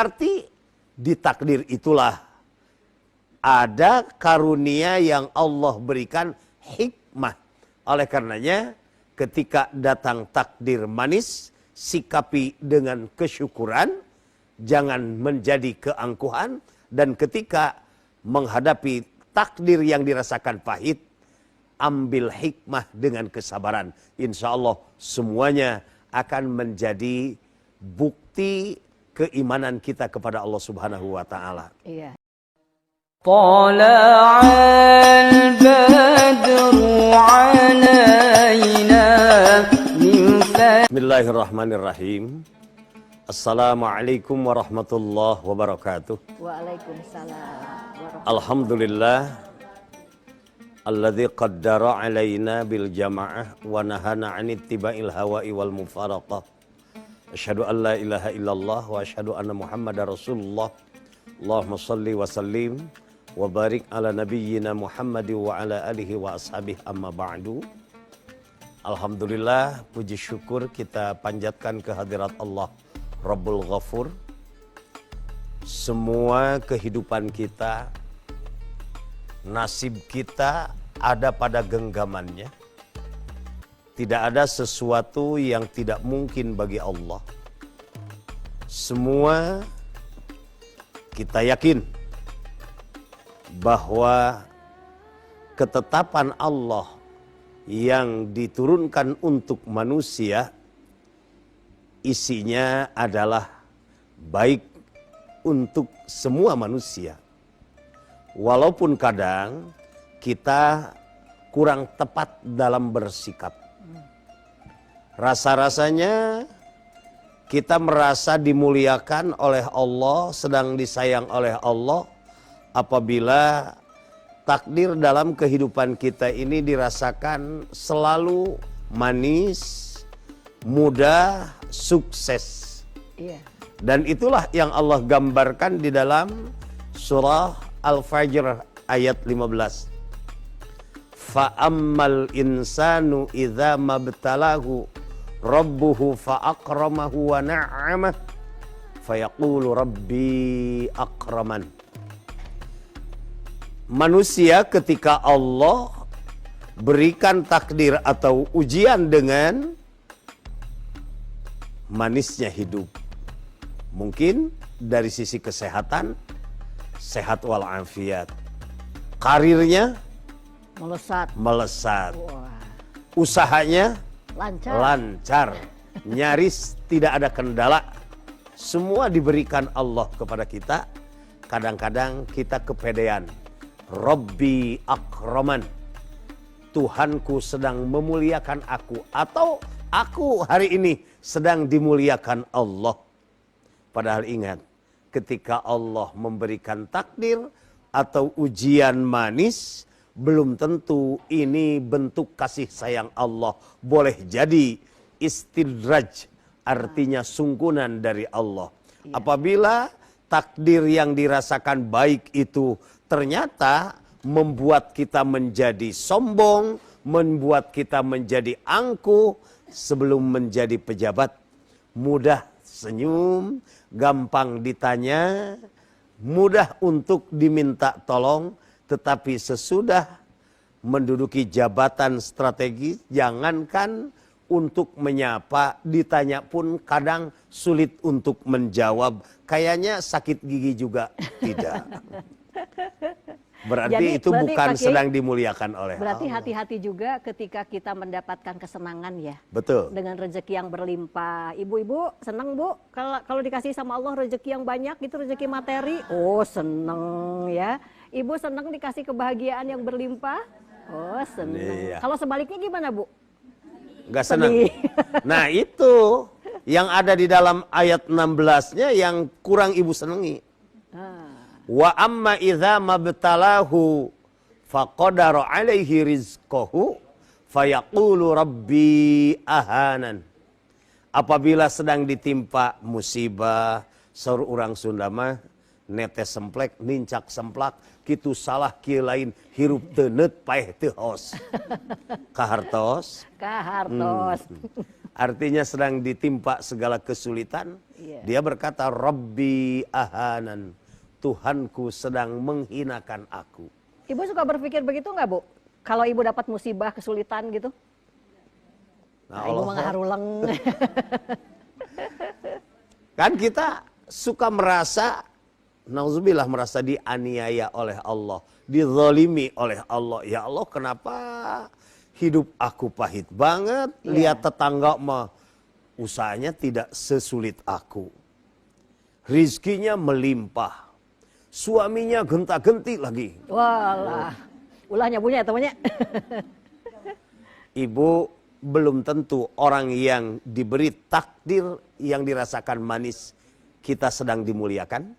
Arti di takdir itulah ada karunia yang Allah berikan hikmah. Oleh karenanya ketika datang takdir manis, sikapi dengan kesyukuran, jangan menjadi keangkuhan. Dan ketika menghadapi takdir yang dirasakan pahit, ambil hikmah dengan kesabaran. Insya Allah semuanya akan menjadi bukti keimanan kita kepada Allah Subhanahu wa taala. Iya. Tala'al badru 'alaina min Bismillahirrahmanirrahim. Assalamualaikum warahmatullahi wabarakatuh. Waalaikumsalam. Alhamdulillah alladzi qaddara 'alaina bil jama'ah wa nahana 'an ittiba'il hawa'i wal mufaraqah. Asyhadu an la ilaha illallah wa asyhadu anna Muhammadar Rasulullah. Allahumma shalli wa sallim wa barik ala nabiyyina Muhammad wa ala alihi wa ashabihi amma ba'du. Alhamdulillah, puji syukur kita panjatkan kehadirat Allah Rabbul Ghafur. Semua kehidupan kita, nasib kita ada pada genggamannya. Tidak ada sesuatu yang tidak mungkin bagi Allah. Semua kita yakin bahwa ketetapan Allah yang diturunkan untuk manusia isinya adalah baik untuk semua manusia. Walaupun kadang kita kurang tepat dalam bersikap. Rasa-rasanya kita merasa dimuliakan oleh Allah, sedang disayang oleh Allah apabila takdir dalam kehidupan kita ini dirasakan selalu manis, mudah, sukses. Iya. Dan itulah yang Allah gambarkan di dalam surah Al-Fajr ayat 15. Fa'ammal insanu idza mabtalahu rabbuhu fa'akramahu wa na'amah fayaqulu rabbi akraman. Manusia ketika Allah berikan takdir atau ujian dengan manisnya hidup. Mungkin dari sisi kesehatan, sehat walafiat. Karirnya melesat. Wah. Usahanya Lancar. Nyaris tidak ada kendala. Semua diberikan Allah kepada kita. Kadang-kadang kita kepedean. Rabbi akraman. Tuhanku sedang memuliakan aku. Atau aku hari ini sedang dimuliakan Allah. Padahal ingat, ketika Allah memberikan takdir atau ujian manis, belum tentu ini bentuk kasih sayang Allah. Boleh jadi istidraj, artinya sungkunan dari Allah. Iya. Apabila takdir yang dirasakan baik itu ternyata membuat kita menjadi sombong, membuat kita menjadi angkuh sebelum menjadi pejabat, mudah senyum, gampang ditanya, mudah untuk diminta tolong. Tetapi sesudah menduduki jabatan strategis, jangankan untuk menyapa, ditanya pun kadang sulit untuk menjawab. Kayaknya sakit gigi juga tidak. Berarti itu bukan sedang dimuliakan oleh Allah. Berarti hati-hati juga ketika kita mendapatkan kesenangan ya. Betul. Dengan rezeki yang berlimpah. Ibu-ibu senang bu kalau dikasih sama Allah rezeki yang banyak gitu, rezeki materi. Oh seneng ya. Ibu senang dikasih kebahagiaan yang berlimpah. Oh seneng. Iya. Kalau sebaliknya gimana bu? Nggak senang. Nah itu yang ada di dalam ayat 16-nya yang kurang ibu senangi. Wa amma idza mabtalahu faqadara alaihi rizqahu fayaqulu rabbi ahanan. Apabila sedang ditimpa musibah, saur urang Sunda mah netes semplek, nincak semplak, kitu salah kieu lain, hirup teu neut paeh teu haos. Kahartos. artinya sedang ditimpa segala kesulitan, Iya. dia berkata, Rabbi ahanan, Tuhanku sedang menghinakan aku. Ibu suka berpikir begitu nggak, Bu? Kalau ibu dapat musibah, kesulitan gitu? Nah, ibu Allah, mengharuleng. kan kita suka merasa, nauzubillah, merasa dianiaya oleh Allah, dizalimi oleh Allah. Ya Allah, kenapa hidup aku pahit banget? Iya. Lihat tetangga mah usahanya tidak sesulit aku. Rizkinya melimpah. Suaminya genta-genti lagi. Walah, ulahnya punya temannya. Ibu, belum tentu orang yang diberi takdir yang dirasakan manis kita sedang dimuliakan.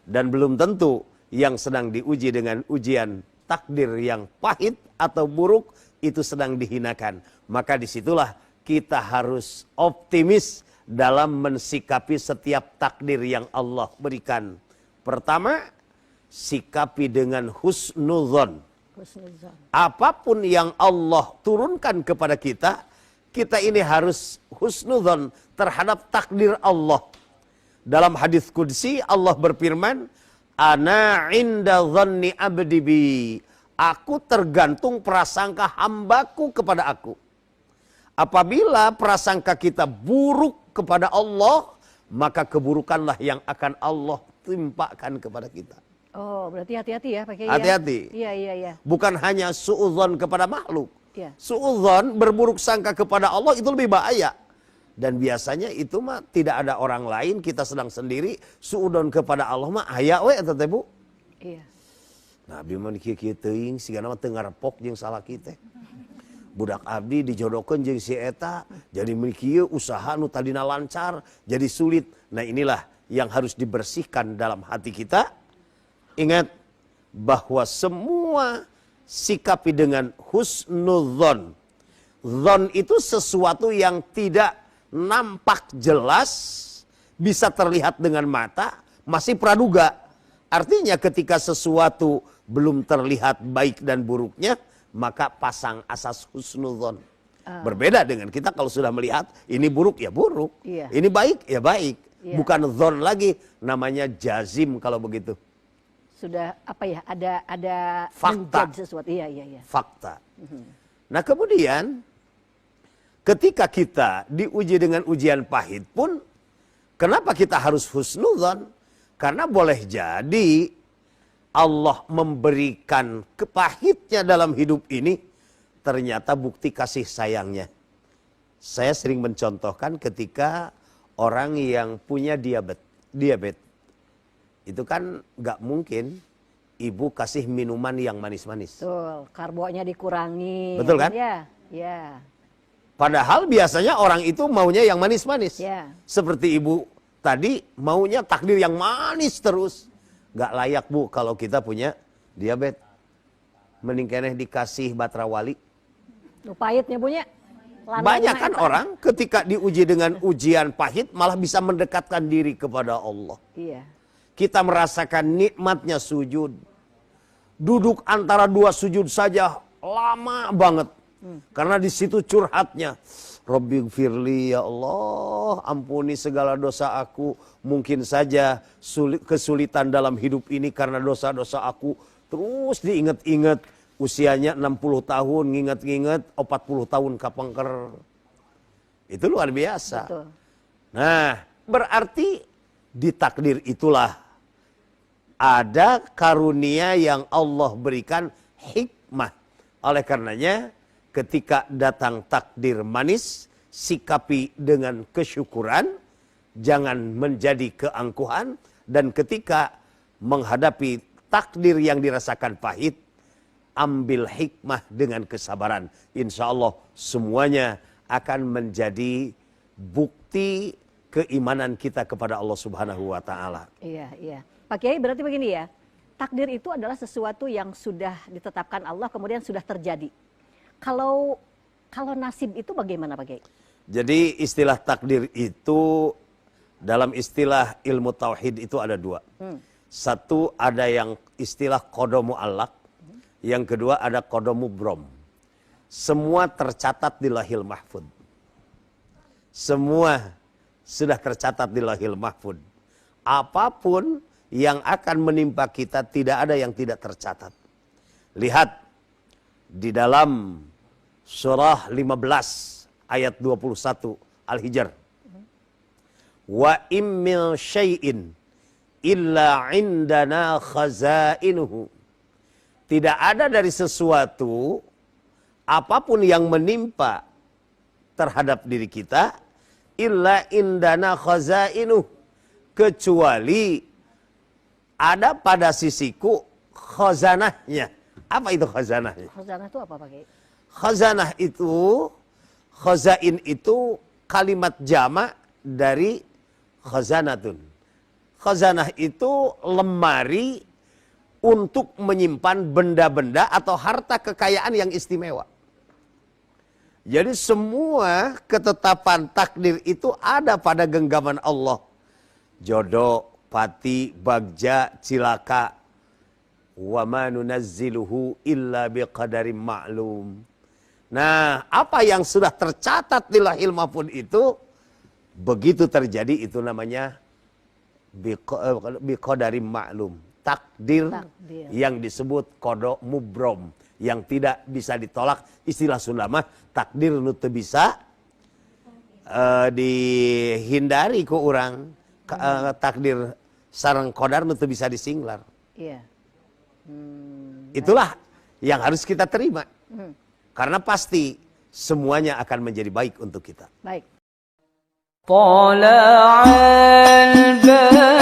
Dan belum tentu yang sedang diuji dengan ujian takdir yang pahit atau buruk itu sedang dihinakan. Maka disitulah kita harus optimis dalam mensikapi setiap takdir yang Allah berikan. Pertama, sikapi dengan husnuzon. Husnuzon. Apapun yang Allah turunkan kepada kita, kita ini harus husnuzon terhadap takdir Allah. Dalam hadis qudsi Allah berfirman, Ana inda dhanni abdi bi. Aku tergantung prasangka hambaku kepada aku. Apabila prasangka kita buruk kepada Allah, maka keburukanlah yang akan Allah timpakan kepada kita. Oh, berarti hati-hati ya pakai Hati-hati. Iya, iya, iya. Bukan hanya suudzon kepada makhluk. Iya. Suudzon, berburuk sangka kepada Allah itu lebih bahaya. Dan biasanya itu mah tidak ada orang lain, kita sedang sendiri, suudzon kepada Allah mah aya we eta teh Bu. Iya. Nabi mah kieu-kieu teuing sigana mah teu ngarepok jeung salah kita. Budak abdi dijodohkeun jeung si eta, jadi kieu usaha nu tadina lancar jadi sulit. Nah, inilah yang harus dibersihkan dalam hati kita. Ingat bahwa semua sikapi dengan husnudzon. Dzon itu sesuatu yang tidak nampak jelas, bisa terlihat dengan mata, masih praduga. Artinya ketika sesuatu belum terlihat baik dan buruknya, maka pasang asas husnudzon. Berbeda dengan kita kalau sudah melihat ini buruk ya buruk, Iya. ini baik ya baik. Iya. Bukan dzon lagi, namanya jazim kalau begitu. Sudah apa ya? Ada Fakta. menjudge sesuatu. Iya, iya, iya. Fakta. Nah, kemudian ketika kita diuji dengan ujian pahit pun, kenapa kita harus husnudzon? Karena boleh jadi Allah memberikan kepahitnya dalam hidup ini ternyata bukti kasih sayangnya. Saya sering mencontohkan ketika orang yang punya diabetes. Itu kan nggak mungkin ibu kasih minuman yang manis-manis. Betul, karbonya dikurangi. Betul kan? Iya, iya. Padahal biasanya orang itu maunya yang manis-manis. Ya. Seperti ibu tadi maunya takdir yang manis terus. Nggak layak Bu kalau kita punya diabetes. Mending keneh dikasih batra wali. Nu pahitnya punya. Banyak kan orang ketika diuji dengan ujian pahit malah bisa mendekatkan diri kepada Allah. Iya. Kita merasakan nikmatnya sujud. Duduk antara dua sujud saja lama banget. Karena di situ curhatnya. Rabbighfirli ya Allah, ampuni segala dosa aku. Mungkin saja kesulitan dalam hidup ini karena dosa-dosa aku. Terus diingat-ingat usianya 60 tahun, nginget-nginget 40 tahun kapengker. Itu luar biasa. Betul. Nah, berarti di takdir itulah ada karunia yang Allah berikan hikmah. Oleh karenanya ketika datang takdir manis, sikapi dengan kesyukuran, jangan menjadi keangkuhan. Dan ketika menghadapi takdir yang dirasakan pahit, ambil hikmah dengan kesabaran. Insya Allah semuanya akan menjadi bukti keimanan kita kepada Allah Subhanahu wa Ta'ala. Iya, iya. Pak Kiai, berarti begini ya, takdir itu adalah sesuatu yang sudah ditetapkan Allah kemudian sudah terjadi. Kalau nasib itu bagaimana Pak Kiai? Jadi istilah takdir itu dalam istilah ilmu tauhid itu ada dua. Satu ada yang istilah qada mu'allaq, yang kedua ada qada mubrom. Semua tercatat di Lauhil Mahfuz. semua sudah tercatat di Lauhil Mahfuz. Apapun yang akan menimpa kita tidak ada yang tidak tercatat. Lihat di dalam surah 15 ayat 21 Al-Hijr. Wa immil syai'in illa indana khazainuhu. Tidak ada dari sesuatu apapun yang menimpa terhadap diri kita illa indana khazainuh, kecuali ada pada sisiku khazanahnya. Apa itu khazanahnya? Khazanah itu apa Pak Kiai? Khazanah itu, khazain itu kalimat jamak dari khazanatun. Khazanah itu lemari untuk menyimpan benda-benda atau harta kekayaan yang istimewa. Jadi semua ketetapan takdir itu ada pada genggaman Allah. Jodoh, pati, bagja, cilaka. Wa ma nunazziluhu illa biqadarin ma'lum. Nah, apa yang sudah tercatat di Lauhil Mahfuz itu, begitu terjadi itu namanya biqadarin ma'lum. Takdir yang disebut kodok mubrom, yang tidak bisa ditolak. Istilah Sunda mah takdir nu teu bisa dihindari ku urang. Takdir sareng kodar nu teu bisa disinglar. Iya. Itulah yang harus kita terima. Karena pasti semuanya akan menjadi baik untuk kita. Baik. طلع البدر